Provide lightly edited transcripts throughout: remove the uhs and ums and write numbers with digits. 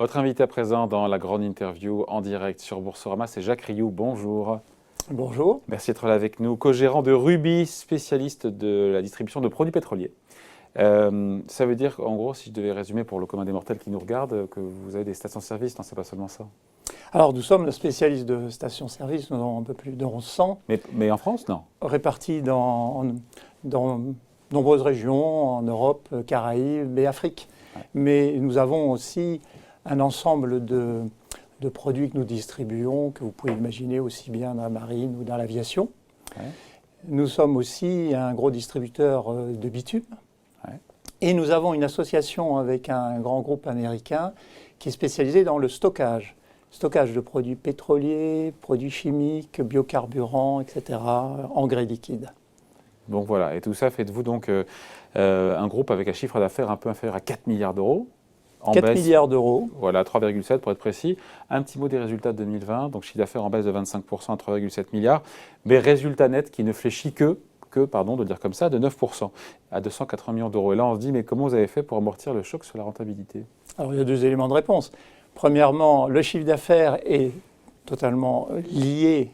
Votre invité à présent dans la grande interview en direct sur Boursorama, c'est Jacques Riou. Bonjour. Bonjour. Merci d'être là avec nous. Co-gérant de Rubis, spécialiste de la distribution de produits pétroliers. Ça veut dire, en gros, si je devais résumer pour le commun des mortels qui nous regarde, que vous avez des stations-service. Non, c'est pas seulement ça. Alors, nous sommes le spécialiste de stations-service, nous en avons un peu plus de 1100. Mais en France, non? Répartis dans nombreuses régions, en Europe, Caraïbes et Afrique. Ouais. Mais nous avons aussi un ensemble de produits que nous distribuons, que vous pouvez imaginer aussi bien dans la marine ou dans l'aviation. Ouais. Nous sommes aussi un gros distributeur de bitume. Ouais. Et nous avons une association avec un grand groupe américain qui est spécialisé dans le stockage. Stockage de produits pétroliers, produits chimiques, biocarburants, etc., engrais liquides. Donc voilà, et tout ça, faites-vous donc un groupe avec un chiffre d'affaires un peu inférieur à 4 milliards d'euros. 4 milliards d'euros. Voilà, 3,7 pour être précis. Un petit mot des résultats de 2020, donc chiffre d'affaires en baisse de 25% à 3,7 milliards, mais résultat net qui ne fléchit pardon, de le dire comme ça, de 9% à 280 millions d'euros. Et là, on se dit, mais comment vous avez fait pour amortir le choc sur la rentabilité? Alors, il y a deux éléments de réponse. Premièrement, le chiffre d'affaires est totalement lié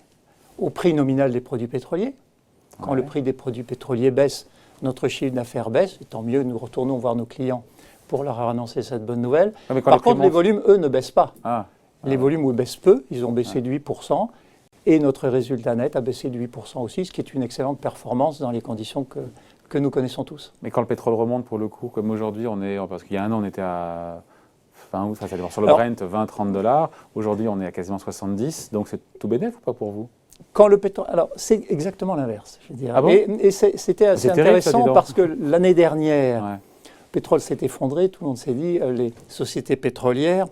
au prix nominal des produits pétroliers. Quand le prix des produits pétroliers baisse, notre chiffre d'affaires baisse. Et tant mieux, nous retournons voir nos clients pour leur annoncer cette bonne nouvelle. Par contre, les volumes, eux, ne baissent pas. Les volumes baissent peu, ils ont baissé de 8%. Et notre résultat net a baissé de 8% aussi, ce qui est une excellente performance dans les conditions que nous connaissons tous. Mais quand le pétrole remonte, pour le coup, comme aujourd'hui, parce qu'il y a un an, on était à... Fin août, ça dépend sur le Brent, 20-30 $. Aujourd'hui, on est à quasiment 70. Donc, c'est tout bénef ou pas pour vous? Quand le pétrole... Alors, c'est exactement l'inverse, je veux dire. Ah bon? Et c'était assez intéressant parce que l'année dernière, le pétrole s'est effondré, tout le monde s'est dit les sociétés pétrolières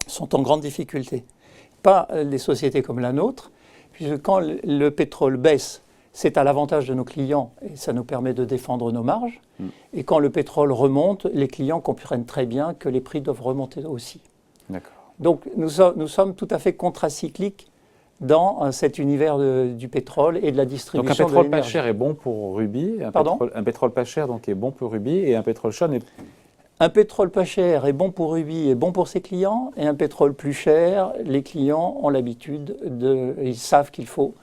sont en grande difficulté. Pas les sociétés comme la nôtre, puisque quand le pétrole baisse, c'est à l'avantage de nos clients et ça nous permet de défendre nos marges. Et quand le pétrole remonte, les clients comprennent très bien que les prix doivent remonter aussi. D'accord. Donc nous sommes tout à fait contracycliques dans cet univers du pétrole et de la distribution de l'énergie. Donc un pétrole pas cher est bon pour Rubis. Un pétrole pas cher donc est bon pour Rubis et un pétrole cher n'est... Un pétrole pas cher est bon pour Rubis et bon pour ses clients, et un pétrole plus cher, les clients ont l'habitude ils savent qu'il faut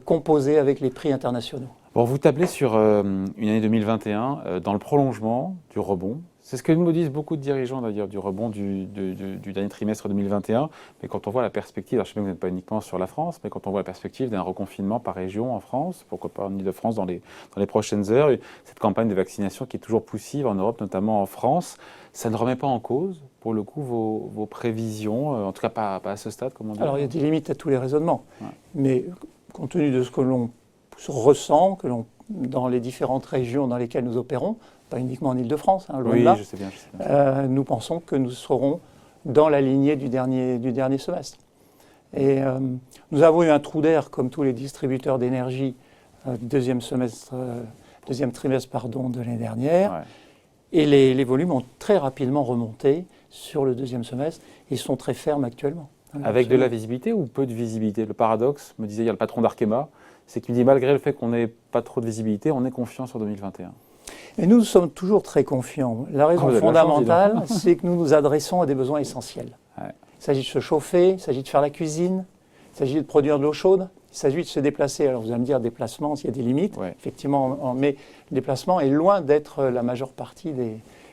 composer avec les prix internationaux. Bon, vous tablez sur une année 2021 dans le prolongement du rebond. C'est ce que nous disent beaucoup de dirigeants d'ailleurs, du rebond du dernier trimestre 2021. Mais quand on voit la perspective, alors je sais bien que vous n'êtes pas uniquement sur la France, mais quand on voit la perspective d'un reconfinement par région en France, pourquoi pas en Ile-de-France dans les prochaines heures, cette campagne de vaccination qui est toujours poussive en Europe, notamment en France, ça ne remet pas en cause, pour le coup, vos prévisions, en tout cas pas à ce stade, comme on dit? Alors il y a des limites à tous les raisonnements, mais compte tenu de ce que l'on ressent, dans les différentes régions dans lesquelles nous opérons, pas uniquement en Ile-de-France, loin de là, je sais bien. Nous pensons que nous serons dans la lignée du dernier semestre. Et nous avons eu un trou d'air, comme tous les distributeurs d'énergie, deuxième trimestre de l'année dernière. Ouais. Et les volumes ont très rapidement remonté sur le deuxième semestre et sont très fermes actuellement. Avec de la visibilité ou peu de visibilité? Le paradoxe, me disait hier le patron d'Arkema, c'est qu'il dit malgré le fait qu'on n'ait pas trop de visibilité, on est confiant sur 2021. Et nous sommes toujours très confiants. La raison fondamentale, c'est que nous nous adressons à des besoins essentiels. Ouais. Il s'agit de se chauffer, il s'agit de faire la cuisine, il s'agit de produire de l'eau chaude, il s'agit de se déplacer. Alors vous allez me dire, déplacement, s'il y a des limites, effectivement, mais le déplacement est loin d'être la majeure partie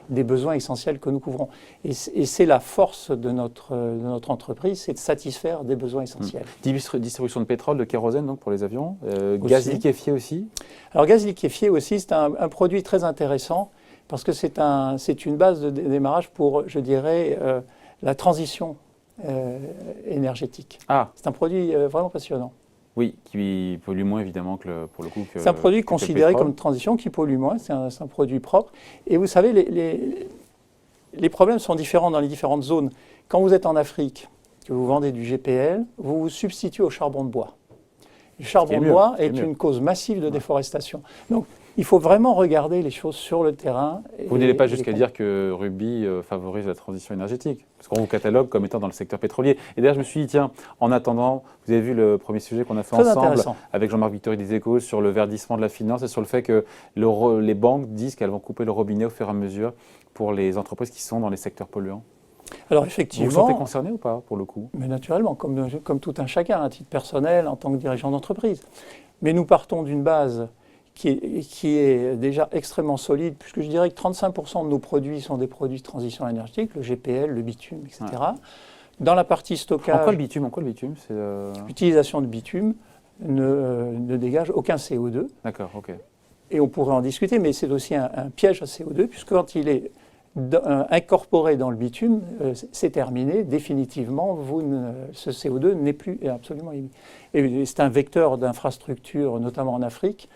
des besoins essentiels que nous couvrons. Et c'est la force de notre entreprise, c'est de satisfaire des besoins essentiels. Distribution de pétrole, de kérosène donc pour les avions, gaz liquéfié aussi? Alors gaz liquéfié aussi, c'est un produit très intéressant parce que c'est une base de démarrage pour, je dirais, la transition énergétique. C'est un produit vraiment passionnant. Oui, qui pollue moins évidemment que pour le coup. C'est un produit considéré comme transition qui pollue moins, c'est un produit propre. Et vous savez, les problèmes sont différents dans les différentes zones. Quand vous êtes en Afrique, que vous vendez du GPL, vous vous substituez au charbon de bois. Le charbon de bois est une cause massive de déforestation. Donc, il faut vraiment regarder les choses sur le terrain. Vous n'allez pas jusqu'à dire que Rubis favorise la transition énergétique, parce qu'on vous catalogue comme étant dans le secteur pétrolier. Et d'ailleurs, je me suis dit, tiens, en attendant, vous avez vu le premier sujet qu'on a fait ensemble avec Jean-Marc Victory des Échos sur le verdissement de la finance et sur le fait que les banques disent qu'elles vont couper le robinet au fur et à mesure pour les entreprises qui sont dans les secteurs polluants. Alors Vous vous effectivement, sentez concerné ou pas, pour le coup? mais naturellement, comme tout un chacun, à titre personnel, en tant que dirigeant d'entreprise. Mais nous partons d'une base qui est déjà extrêmement solide, puisque je dirais que 35% de nos produits sont des produits de transition énergétique, le GPL, le bitume, etc. Ouais. Dans la partie En stockage, quoi le bitume? C'est, l'utilisation de bitume ne dégage aucun CO2. D'accord, ok. Et on pourrait en discuter, mais c'est aussi un piège à CO2, puisque quand il est incorporé dans le bitume, c'est terminé, définitivement, ce CO2 n'est plus absolument émis. Et c'est un vecteur d'infrastructure, notamment en Afrique.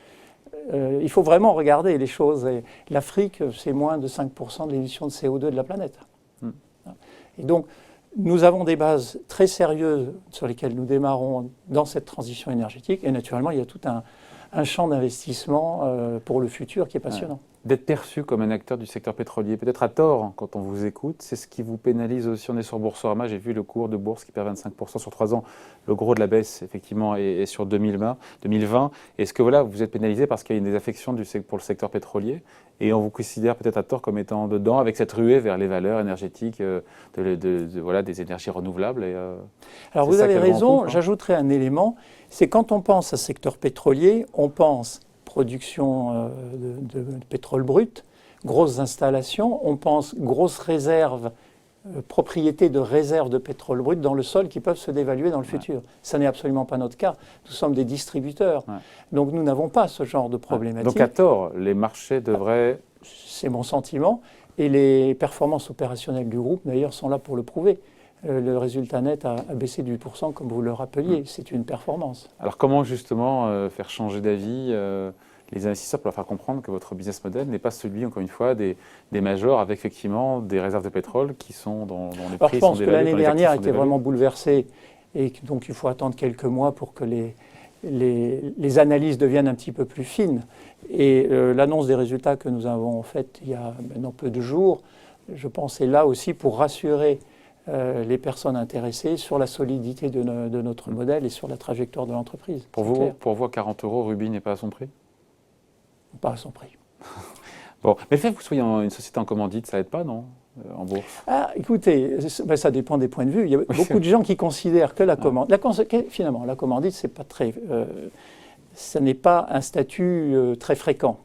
Il faut vraiment regarder les choses. L'Afrique, c'est moins de 5% de l'émission de CO2 de la planète. Et donc, nous avons des bases très sérieuses sur lesquelles nous démarrons dans cette transition énergétique. Et naturellement, il y a tout un champ d'investissement pour le futur qui est passionnant. D'être perçu comme un acteur du secteur pétrolier, peut-être à tort hein, quand on vous écoute, c'est ce qui vous pénalise aussi. On est sur Boursorama, j'ai vu le cours de bourse qui perd 25% sur 3 ans. Le gros de la baisse, effectivement, est sur 2020. Est-ce que voilà, vous êtes pénalisé parce qu'il y a une désaffection pour le secteur pétrolier et on vous considère peut-être à tort comme étant dedans avec cette ruée vers les valeurs énergétiques voilà, des énergies renouvelables Alors vous avez raison, j'ajouterai un élément, c'est quand on pense à secteur pétrolier, on pense production de pétrole brut, grosses installations, on pense grosses réserves, propriété de réserves de pétrole brut dans le sol qui peuvent se dévaluer dans le futur. Ça n'est absolument pas notre cas. Nous sommes des distributeurs. Donc nous n'avons pas ce genre de problématique. Donc à tort, les marchés devraient... C'est mon sentiment. Et les performances opérationnelles du groupe, d'ailleurs, sont là pour le prouver. Le résultat net a baissé de 8%, comme vous le rappeliez. C'est une performance. Alors comment justement faire changer d'avis les investisseurs pour leur faire comprendre que votre business model n'est pas celui, encore une fois, des majors avec effectivement des réserves de pétrole qui sont dont les prix sont dévalués. Je pense que l'année dernière était vraiment bouleversée et donc il faut attendre quelques mois pour que les analyses deviennent un petit peu plus fines. Et l'annonce des résultats que nous avons faite il y a maintenant peu de jours, je pense, est là aussi pour rassurer les personnes intéressées sur la solidité de notre modèle et sur la trajectoire de l'entreprise. Pour vous, 40 €, Rubis n'est pas à son prix? Pas à son prix. Bon, mais le fait que vous soyez une société en commandite, ça aide pas, non, en bourse? Ah, écoutez, ça dépend des points de vue. Il y a beaucoup de gens qui considèrent que la commandite, finalement, la commandite, c'est pas très, ça n'est pas un statut très fréquent.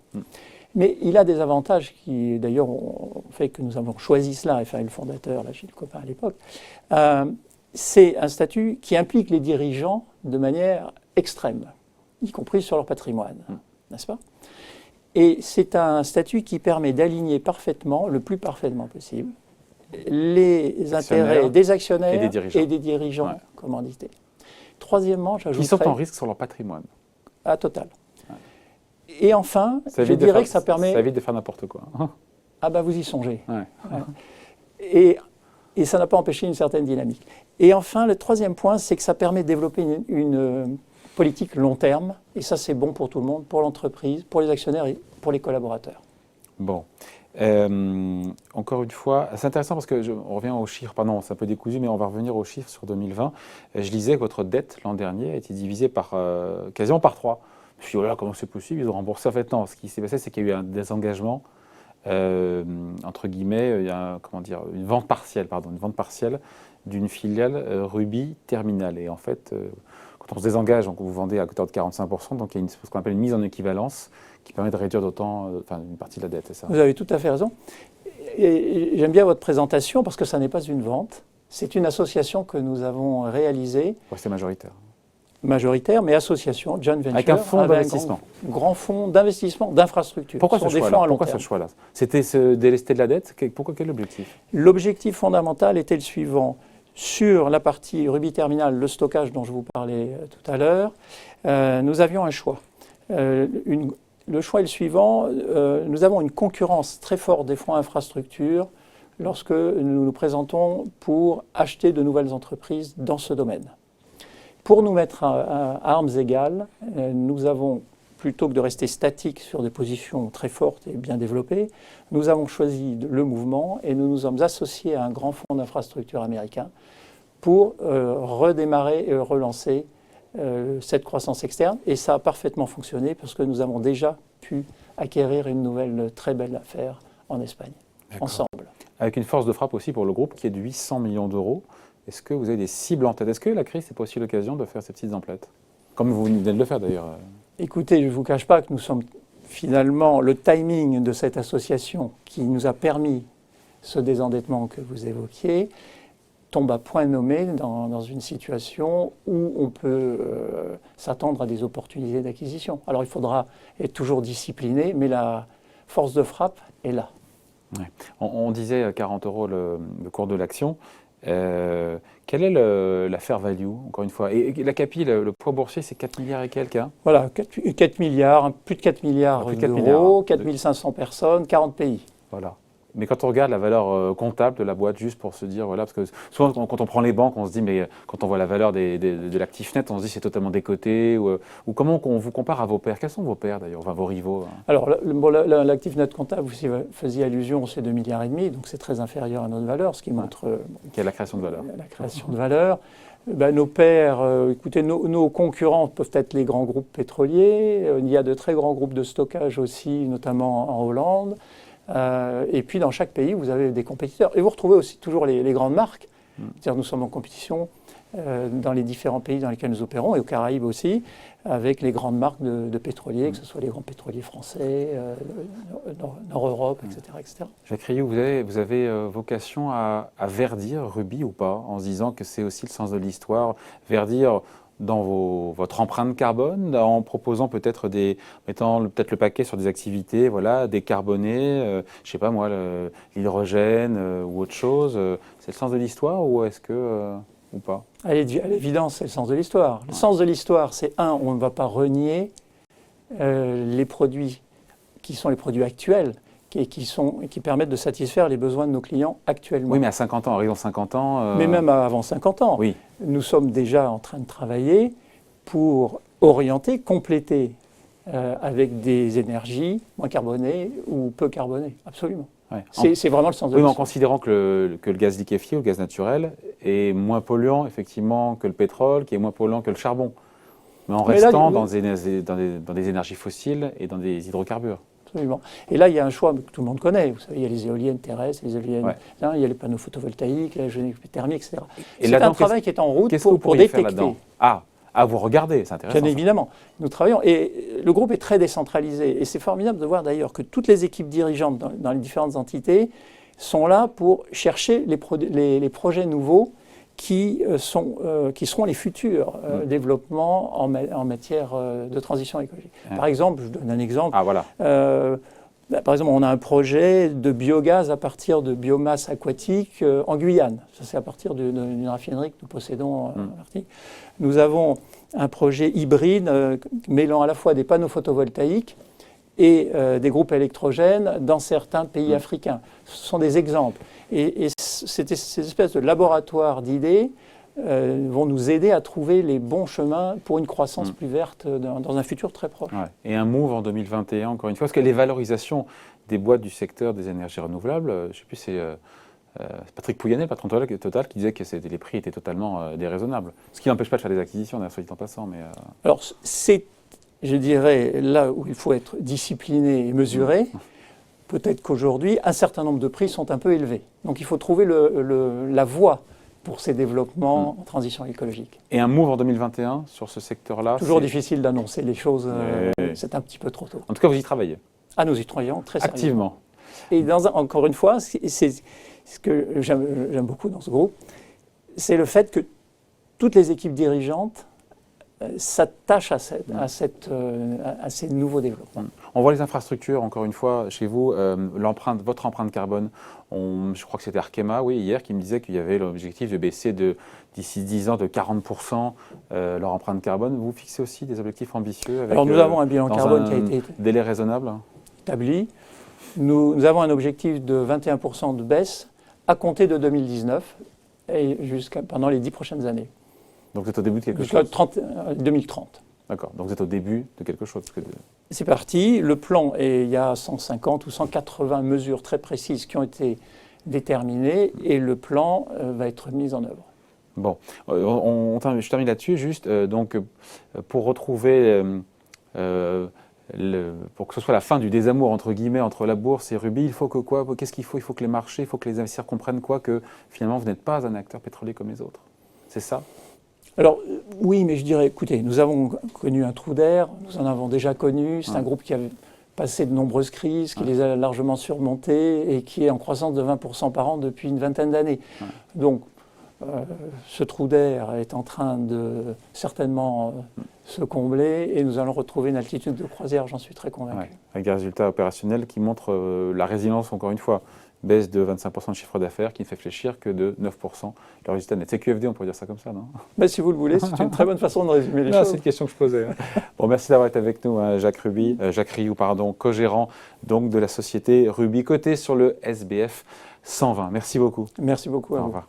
Mais il a des avantages qui, d'ailleurs, ont fait que nous avons choisi cela, et le fondateur, là, Gilles Copin à l'époque. C'est un statut qui implique les dirigeants de manière extrême, y compris sur leur patrimoine, n'est-ce pas? Et c'est un statut qui permet d'aligner parfaitement, le plus parfaitement possible, les intérêts des actionnaires et des dirigeants commandités. Troisièmement, j'ajouterais... Qui sont en risque sur leur patrimoine. À total. Et enfin, je dirais que ça permet... Ça évite de faire n'importe quoi. Ah ben vous y songez. Et ça n'a pas empêché une certaine dynamique. Et enfin, le troisième point, c'est que ça permet de développer une politique long terme. Et ça, c'est bon pour tout le monde, pour l'entreprise, pour les actionnaires et pour les collaborateurs. Bon. Encore une fois, c'est intéressant parce que on revient aux chiffres, pardon, c'est un peu décousu, mais on va revenir aux chiffres sur 2020. Je lisais que votre dette l'an dernier a été divisée quasiment par 3. Je me suis dit, oh là, comment c'est possible? Ils ont remboursé. En fait, non, ce qui s'est passé, c'est qu'il y a eu un désengagement, entre guillemets, il y a une vente partielle d'une filiale Rubis Terminal. Et en fait, quand on se désengage, donc vous vendez à hauteur de 45%, donc il y a ce qu'on appelle une mise en équivalence qui permet de réduire une partie de la dette, c'est ça? Vous avez tout à fait raison. Et j'aime bien votre présentation parce que ça n'est pas une vente. C'est une association que nous avons réalisée. Ouais, c'est majoritaire. Majoritaire, mais association, joint venture. Avec un fonds d'investissement. Grand fonds d'investissement, d'infrastructure. Pourquoi ce choix-là? C'était se délester de la dette? Pourquoi? Quel objectif? L'objectif fondamental était le suivant. Sur la partie Rubis Terminal, le stockage dont je vous parlais tout à l'heure, nous avions un choix. Le choix est le suivant. Nous avons une concurrence très forte des fonds infrastructures lorsque nous nous présentons pour acheter de nouvelles entreprises dans ce domaine. Pour nous mettre à armes égales, nous avons, plutôt que de rester statiques sur des positions très fortes et bien développées, nous avons choisi le mouvement et nous nous sommes associés à un grand fonds d'infrastructure américain pour redémarrer et relancer cette croissance externe. Et ça a parfaitement fonctionné parce que nous avons déjà pu acquérir une nouvelle très belle affaire en Espagne, ensemble. Avec une force de frappe aussi pour le groupe qui est de 800 millions d'euros. Est-ce que vous avez des cibles en tête? Est-ce que la crise, c'est pas aussi l'occasion de faire ces petites emplettes? Comme vous venez de le faire d'ailleurs. Écoutez, je ne vous cache pas que nous sommes finalement, le timing de cette association qui nous a permis ce désendettement que vous évoquiez, tombe à point nommé dans une situation où on peut s'attendre à des opportunités d'acquisition. Alors il faudra être toujours discipliné, mais la force de frappe est là. Ouais. On disait 40 euros le cours de l'action. Quelle est la fair value, encore une fois? Et la CAPI, le poids boursier, c'est 4 milliards et quelques, hein? Voilà, 4 milliards, plus de 4 milliards Plus de 4 d'euros, milliards, 4 500 personnes, 40 pays. Voilà. Mais quand on regarde la valeur comptable de la boîte, juste pour se dire, voilà, parce que souvent quand on prend les banques, on se dit, mais quand on voit la valeur de l'actif net, on se dit c'est totalement décoté. Ou comment on vous compare à vos pairs? Quels sont vos pairs d'ailleurs, enfin vos rivaux, hein? Alors, l'actif net comptable, vous faisiez allusion, c'est 2,5 milliards, donc c'est très inférieur à notre valeur, ce qui montre Quelle est la création de valeur? La création de valeur. Ben, nos pairs, écoutez, nos concurrents peuvent être les grands groupes pétroliers. Il y a de très grands groupes de stockage aussi, notamment en Hollande. Et puis dans chaque pays, vous avez des compétiteurs. Et vous retrouvez aussi toujours les grandes marques. C'est-à-dire nous sommes en compétition dans les différents pays dans lesquels nous opérons, et aux Caraïbes aussi, avec les grandes marques de pétroliers, que ce soit les grands pétroliers français, Nord-Europe, etc., etc. Jacques Riou, vous avez vocation à verdir Rubis ou pas, en se disant que c'est aussi le sens de l'histoire, verdir dans votre empreinte carbone, en proposant peut-être mettant peut-être le paquet sur des activités, voilà, décarbonées, je sais pas moi, l'hydrogène ou autre chose. C'est le sens de l'histoire ou est-ce que ou pas? À l'évidence, c'est le sens de l'histoire. Le sens de l'histoire, c'est on ne va pas renier les produits qui sont les produits actuels et qui permettent de satisfaire les besoins de nos clients actuellement. Oui, mais à 50 ans, arrivant 50 ans... Mais même avant 50 ans, oui. Nous sommes déjà en train de travailler pour orienter, compléter avec des énergies moins carbonées ou peu carbonées, absolument. Ouais. C'est vraiment le sens de oui, l'histoire. en considérant que le gaz liquéfié ou le gaz naturel est moins polluant effectivement que le pétrole, qui est moins polluant que le charbon, mais en restant dans des énergies fossiles et dans des hydrocarbures. Absolument. Et là, il y a un choix que tout le monde connaît. Vous savez, il y a les éoliennes terrestres, les éoliennes, il y a les panneaux photovoltaïques, la géothermie, etc. C'est un travail qui est en route pour détecter. Vous regardez, c'est intéressant. Bien évidemment. Nous travaillons. Et le groupe est très décentralisé. Et c'est formidable de voir d'ailleurs que toutes les équipes dirigeantes dans les différentes entités sont là pour chercher les projets nouveaux qui seront les futurs développements en matière de transition écologique. Par exemple, je donne un exemple. Par exemple, on a un projet de biogaz à partir de biomasse aquatique en Guyane. Ça, c'est à partir d'une raffinerie que nous possédons en Martinique. Nous avons un projet hybride mêlant à la fois des panneaux photovoltaïques et des groupes électrogènes dans certains pays africains. Ce sont des exemples. Et ces espèces de laboratoires d'idées vont nous aider à trouver les bons chemins pour une croissance plus verte dans un futur très proche. Ouais. Et un move en 2021, encore une fois, parce que les valorisations des boîtes du secteur des énergies renouvelables, je ne sais plus, c'est Patrick Pouyanné, le patron de Total, qui disait que les prix étaient totalement déraisonnables. Ce qui n'empêche pas de faire des acquisitions, d'ailleurs, soit dit en passant. Mais Alors, c'est, je dirais, là où il faut être discipliné et mesuré. Peut-être qu'aujourd'hui, un certain nombre de prix sont un peu élevés. Donc il faut trouver la voie pour ces développements en transition écologique. Et un move en 2021 sur ce secteur-là? Toujours difficile d'annoncer les choses, c'est un petit peu trop tôt. En tout cas, vous y travaillez? Ah, nous y travaillons très sérieusement. Activement. Et encore une fois, c'est ce que j'aime beaucoup dans ce groupe, c'est le fait que toutes les équipes dirigeantes s'attachent à ces nouveaux développements. On voit les infrastructures, encore une fois, chez vous, votre empreinte carbone. Je crois que c'était Arkema, hier, qui me disait qu'il y avait l'objectif de baisser d'ici 10 ans de 40% leur empreinte carbone. Vous fixez aussi des objectifs ambitieux avec, Alors nous avons un bilan carbone qui a été délai raisonnable établi. Nous avons un objectif de 21% de baisse à compter de 2019 et pendant les 10 prochaines années. Donc vous êtes au début de quelque chose? 2030. D'accord, donc vous êtes au début de quelque chose. C'est parti, le plan, et il y a 150 ou 180 mesures très précises qui ont été déterminées et le plan va être mis en œuvre. Bon, je termine là-dessus, juste, donc, pour retrouver pour que ce soit la fin du désamour entre guillemets entre la bourse et Ruby, il faut que quoi? Qu'est-ce qu'il faut? Il faut que les marchés, il faut que les investisseurs comprennent quoi? Que finalement vous n'êtes pas un acteur pétrolier comme les autres. C'est ça? Alors oui, mais je dirais, écoutez, nous avons connu un trou d'air, nous en avons déjà connu, c'est un groupe qui a passé de nombreuses crises, qui les a largement surmontées et qui est en croissance de 20% par an depuis une vingtaine d'années. Donc ce trou d'air est en train de certainement se combler et nous allons retrouver une altitude de croisière, j'en suis très convaincu. Avec des résultats opérationnels qui montrent la résilience, encore une fois. Baisse de 25% de chiffre d'affaires qui ne fait fléchir que de 9% le résultat net. C'est QFD, on pourrait dire ça comme ça, non? Mais si vous le voulez, c'est une très bonne façon de résumer les choses. C'est une question que je posais. Bon, merci d'avoir été avec nous, Jacques Riou, co-gérant donc de la société Ruby, cotée sur le SBF 120. Merci beaucoup. Merci beaucoup à vous. Au revoir.